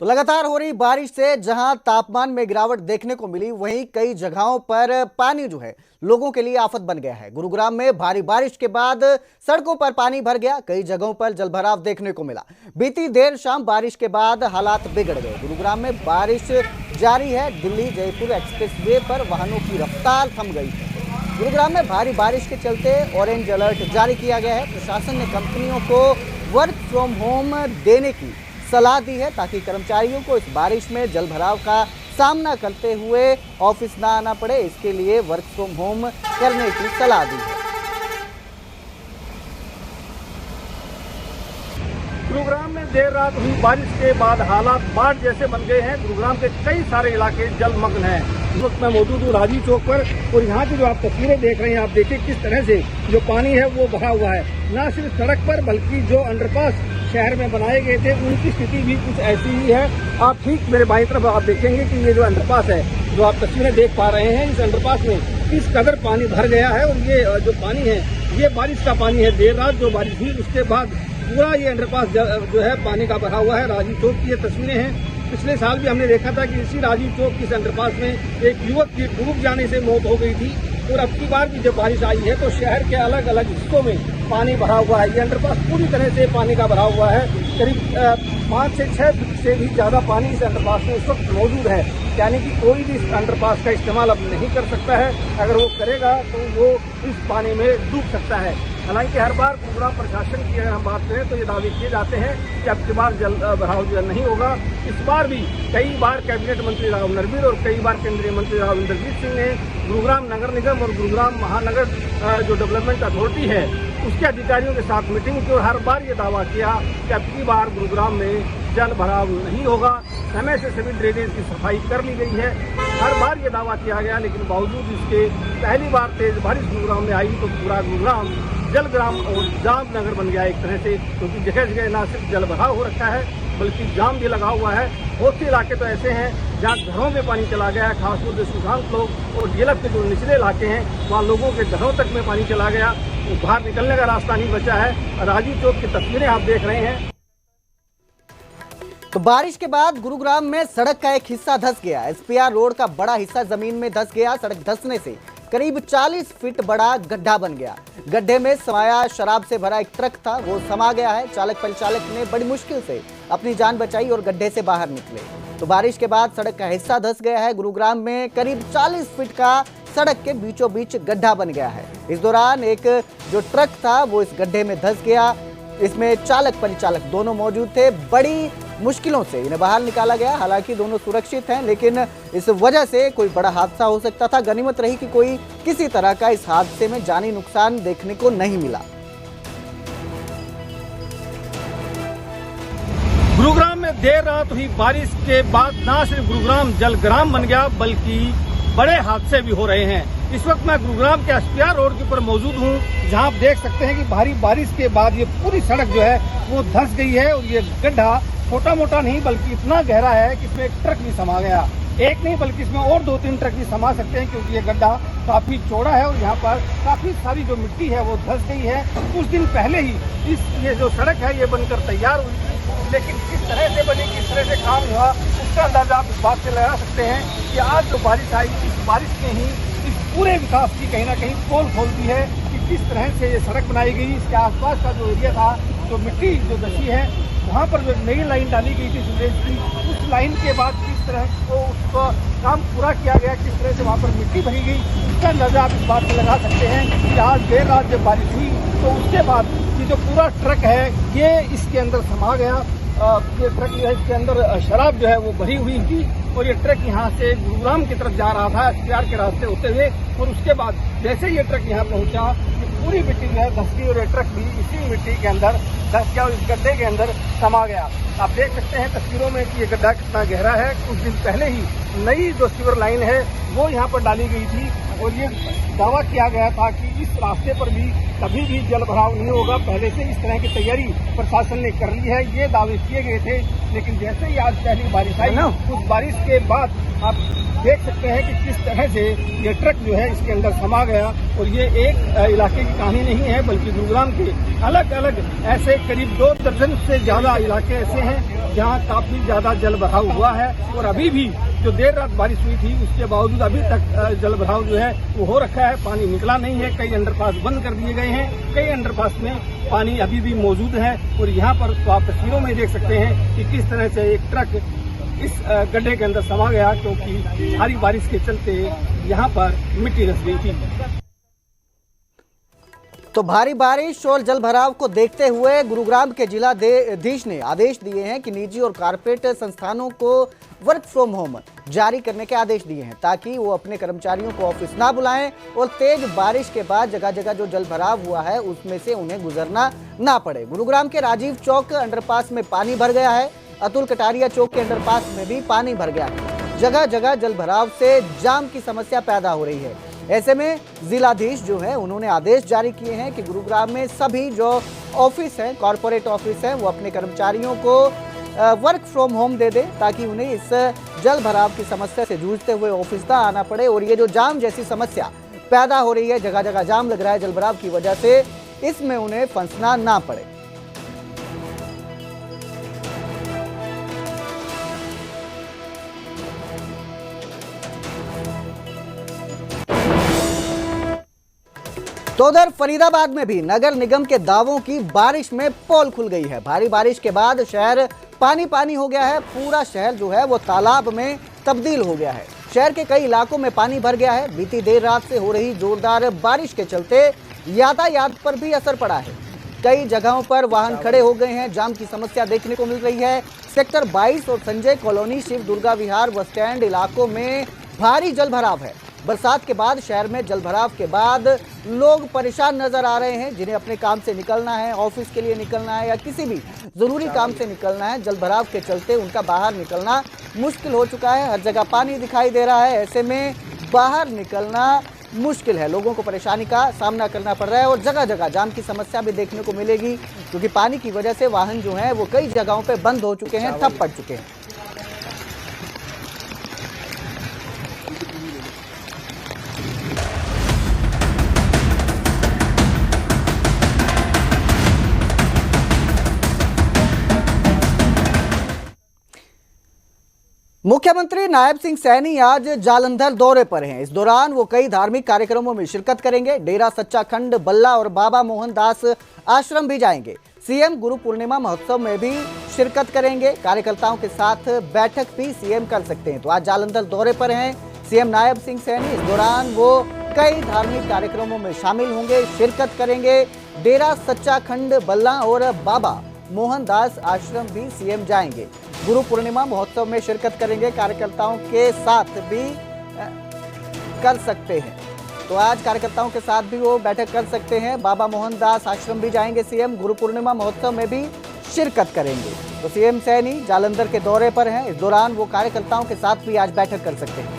तो लगातार हो रही बारिश से जहां तापमान में गिरावट देखने को मिली, वहीं कई जगहों पर पानी जो है लोगों के लिए आफत बन गया है। गुरुग्राम में भारी बारिश के बाद सड़कों पर पानी भर गया, कई जगहों पर जलभराव देखने को मिला। बीती देर शाम बारिश के बाद हालात बिगड़ गए। गुरुग्राम में बारिश जारी है। दिल्ली जयपुर एक्सप्रेसवे पर वाहनों की रफ्तार थम गई है। गुरुग्राम में भारी बारिश के चलते ऑरेंज अलर्ट जारी किया गया है। प्रशासन ने कंपनियों को वर्क फ्रॉम होम देने की सलाह दी है ताकि कर्मचारियों को इस बारिश में जलभराव का सामना करते हुए ऑफिस ना आना पड़े। इसके लिए वर्क फ्रॉम होम करने की सलाह दी है। गुरुग्राम में देर रात हुई बारिश के बाद हालात बाढ़ जैसे बन गए हैं। गुरुग्राम के कई सारे इलाके जलमग्न हैं। इस वक्त मैं मौजूद हूँ राजीव चौक पर और यहाँ की जो आप तस्वीरें देख रहे हैं, आप देखिए किस तरह से जो पानी है वो भरा हुआ है। न सिर्फ सड़क पर बल्कि जो अंडरपास शहर में बनाए गए थे उनकी स्थिति भी कुछ ऐसी ही है। आप ठीक मेरे बाईं तरफ आप देखेंगे कि ये जो अंडरपास है, जो आप तस्वीरें देख पा रहे हैं, इस अंडरपास में किस कदर पानी भर गया है। और ये जो पानी है ये बारिश का पानी है। देर रात जो बारिश हुई उसके बाद पूरा ये अंडरपास जो है पानी का भरा हुआ है। राजीव चौक की ये तस्वीरें हैं। पिछले साल भी हमने देखा था कि इसी राजीव चौक की इस अंडरपास में एक युवक की डूब जाने से मौत हो गई थी। और अब की बार भी जब बारिश आई है तो शहर के अलग अलग हिस्सों में पानी भरा हुआ है। ये अंडरपास पूरी तरह से पानी का भरा हुआ है। करीब 5 से 6 फीट से भी ज्यादा पानी इस अंडरपास में इस वक्त मौजूद है। यानी कि कोई भी इस अंडरपास का इस्तेमाल अब नहीं कर सकता है। अगर वो करेगा तो वो इस पानी में डूब सकता है। हालांकि हर बार गुरुग्राम प्रशासन की अगर हम बात करें तो ये दावे किए जाते हैं कि अब की बार जल भराव जो नहीं होगा। इस बार भी कई बार कैबिनेट मंत्री राव नरवीर और कई बार केंद्रीय मंत्री राव इंद्रजीत सिंह ने गुरुग्राम नगर निगम और गुरुग्राम महानगर जो डेवलपमेंट अथॉरिटी है उसके अधिकारियों के साथ मीटिंग की और हर बार ये दावा किया कि अब की बार गुरुग्राम में जल भराव नहीं होगा। समय से सभी ड्रेनेज की सफाई कर ली गई है। हर बार ये दावा किया गया, लेकिन बावजूद इसके पहली बार तेज बारिश गुरुग्राम में आई तो पूरा गुरुग्राम जलग्राम और जाम नगर बन गया एक तरह से, क्योंकि जगह जगह न सिर्फ जल भराव हो रखा है बल्कि जाम भी लगा हुआ है। बहुत से इलाके तो ऐसे हैं जहाँ घरों में पानी चला गया है। खासतौर से सुशांत लोग और जेलक के जो निचले इलाके हैं वहाँ लोगों के घरों तक में पानी चला गया। बाहर निकलने का रास्ता नहीं बचा है। राजीव चौक की तस्वीरें आप देख रहे हैं। तो बारिश के बाद गुरुग्राम में सड़क का एक हिस्सा धंस गया। एसपीआर रोड का बड़ा हिस्सा जमीन में धंस गया। सड़क धंसने से करीब 40 फीट बड़ा गड्ढा बन गया। गड्ढे में समाया शराब से भरा एक ट्रक था, वो समा गया है। चालक परिचालक ने बड़ी मुश्किल से अपनी जान बचाई और गड्ढे से बाहर निकले। तो बारिश के बाद सड़क का हिस्सा धंस गया है। गुरुग्राम में करीब 40 फीट का सड़क के बीचों बीच गड्ढा बन गया है। इस दौरान एक जो ट्रक था वो इस गड्ढे में धंस गया। इसमें चालक परिचालक दोनों मौजूद थे। बड़ी मुश्किलों से इन्हें बाहर निकाला गया। हालांकि दोनों सुरक्षित हैं, लेकिन इस वजह से कोई बड़ा हादसा हो सकता था। गनीमत रही कि कोई किसी तरह का इस हादसे में जानी नुकसान देखने को नहीं मिला। गुरुग्राम में देर रात हुई बारिश के बाद न सिर्फ गुरुग्राम जलग्राम बन गया बल्कि बड़े हादसे भी हो रहे हैं। इस वक्त मैं गुरुग्राम के एसपीआर रोड के ऊपर मौजूद हूँ, जहाँ आप देख सकते हैं कि भारी बारिश के बाद ये पूरी सड़क जो है वो धंस गई है। और ये गड्ढा छोटा मोटा नहीं बल्कि इतना गहरा है कि इसमें एक ट्रक भी समा गया। एक नहीं बल्कि इसमें और 2-3 ट्रक भी समा सकते हैं, क्योंकि ये गड्ढा काफी चौड़ा है और यहाँ पर काफी सारी जो मिट्टी है वो धंस गई है। कुछ दिन पहले ही ये जो सड़क है ये बनकर तैयार हुई थी, लेकिन किस तरह से बनी, किस तरह से काम हुआ, उसका अंदाजा आप इस बात से लगा सकते हैं कि आज जो बारिश आई, इस बारिश ने ही इस पूरे विकास की कहीं ना कहीं पोल खोल दी है कि किस तरह से ये सड़क बनाई गई। इसके आसपास का जो एरिया था, जो मिट्टी जो धसी है, वहाँ पर जो नई लाइन डाली गई थी सीवरेज की, उस लाइन के बाद किस तरह को उसका काम पूरा किया गया, किस तरह से वहाँ पर मिट्टी भरी गई, उसका अंदाजा आप इस बात से लगा सकते हैं कि आज देर रात जब बारिश हुई तो उसके बाद ये जो पूरा ट्रक है ये इसके अंदर समा गया। ये ट्रक जो है इसके अंदर शराब जो है वो भरी हुई थी और ये ट्रक यहाँ से गुरुग्राम की तरफ जा रहा था एसपीआर के रास्ते होते हुए। और उसके बाद जैसे ये ट्रक यहाँ पहुँचा, पूरी मिट्टी जो है धस गई और ये ट्रक भी इसी मिट्टी के अंदर धस गया और इस गड्ढे के अंदर समा गया। आप देख सकते हैं तस्वीरों में कि ये गड्ढा कितना गहरा है। कुछ दिन पहले ही नई जो सीवर लाइन है वो यहाँ पर डाली गई थी और ये दावा किया गया था कि इस रास्ते पर भी कभी भी जल भराव नहीं होगा। पहले से इस तरह की तैयारी प्रशासन ने कर ली है, ये दावे किए गए थे। लेकिन जैसे ही आज पहली बारिश आई, उस बारिश के बाद आप देख सकते हैं कि किस तरह से ये ट्रक जो है इसके अंदर समा गया। और ये एक इलाके की कहानी नहीं है, बल्कि गुरुग्राम के अलग अलग ऐसे करीब 2 दर्जन से ज्यादा इलाके ऐसे हैं जहां काफी ज्यादा जल भराव हुआ है। और अभी भी जो देर रात बारिश हुई थी, उसके बावजूद अभी तक जल भराव जो है वो हो रखा है, पानी निकला नहीं है। कई अंडरपास बंद कर दिए गए हैं, कई अंडरपास में पानी अभी भी मौजूद है। और यहाँ पर तो आप तस्वीरों में देख सकते हैं कि किस तरह से एक ट्रक इस गड्ढे के अंदर समा गया, क्योंकि भारी बारिश के चलते यहाँ पर मिट्टी धंस गई थी। तो भारी बारिश और जल भराव को देखते हुए गुरुग्राम के जिलाधीश ने आदेश दिए हैं कि निजी और कारपोरेट संस्थानों को वर्क फ्रॉम होम जारी करने के आदेश दिए हैं, ताकि वो अपने कर्मचारियों को ऑफिस ना बुलाएं और तेज बारिश के बाद जगह जगह जो जल भराव हुआ है उसमें से उन्हें गुजरना ना पड़े। गुरुग्राम के राजीव चौक अंडरपास में पानी भर गया है, अतुल कटारिया चौक के अंडरपास में भी पानी भर गया है। जगह जगह जल भराव से जाम की समस्या पैदा हो रही है। ऐसे में जिलाधीश जो है उन्होंने आदेश जारी किए हैं कि गुरुग्राम में सभी जो ऑफिस हैं, कॉरपोरेट ऑफिस हैं, वो अपने कर्मचारियों को वर्क फ्रॉम होम दे दें, ताकि उन्हें इस जल भराव की समस्या से जूझते हुए ऑफिस ना आना पड़े। और ये जो जाम जैसी समस्या पैदा हो रही है, जगह जगह जाम लग रहा है जल भराव की वजह से, इसमें उन्हें फंसना ना पड़े। तो उधर फरीदाबाद में भी नगर निगम के दावों की बारिश में पोल खुल गई है। भारी बारिश के बाद शहर पानी पानी हो गया है। पूरा शहर जो है वो तालाब में तब्दील हो गया है। शहर के कई इलाकों में पानी भर गया है। बीती देर रात से हो रही जोरदार बारिश के चलते यातायात पर भी असर पड़ा है। कई जगहों पर वाहन खड़े हो गए हैं। जाम की समस्या देखने को मिल रही है। सेक्टर 22 और संजय कॉलोनी, शिव दुर्गा विहार, बस स्टैंड इलाकों में भारी जल भराव है। बरसात के बाद शहर में जल भराव के बाद लोग परेशान नजर आ रहे हैं, जिन्हें अपने काम से निकलना है, ऑफिस के लिए निकलना है या किसी भी जरूरी काम से निकलना है, जल भराव के चलते उनका बाहर निकलना मुश्किल हो चुका है। हर जगह पानी दिखाई दे रहा है। ऐसे में बाहर निकलना मुश्किल है, लोगों को परेशानी का सामना करना पड़ रहा है। और जगह जगह जाम की समस्या भी देखने को मिलेगी, क्योंकि पानी की वजह से वाहन जो है वो कई जगहों पर बंद हो चुके हैं, ठप पड़ चुके हैं। मुख्यमंत्री नायब सिंह सैनी आज जालंधर दौरे पर हैं। इस दौरान वो कई धार्मिक कार्यक्रमों में शिरकत करेंगे। डेरा सच्चा खंड बल्ला और बाबा मोहनदास आश्रम भी जाएंगे। सीएम गुरु पूर्णिमा महोत्सव में भी शिरकत करेंगे। कार्यकर्ताओं के साथ बैठक भी सीएम कर सकते हैं। तो आज जालंधर दौरे पर हैं सीएम नायब सिंह सैनी। इस दौरान वो कई धार्मिक कार्यक्रमों में शामिल होंगे, शिरकत करेंगे। डेरा सच्चा खंड बल्ला और बाबा मोहनदास आश्रम भी सीएम जाएंगे। गुरु पूर्णिमा महोत्सव में शिरकत करेंगे। कार्यकर्ताओं के साथ भी कर सकते हैं। तो आज कार्यकर्ताओं के साथ भी वो बैठक कर सकते हैं। बाबा मोहनदास आश्रम भी जाएंगे सीएम। गुरु पूर्णिमा महोत्सव में भी शिरकत करेंगे। तो सीएम सैनी जालंधर के दौरे पर हैं। इस दौरान वो कार्यकर्ताओं के साथ भी आज बैठक कर सकते हैं।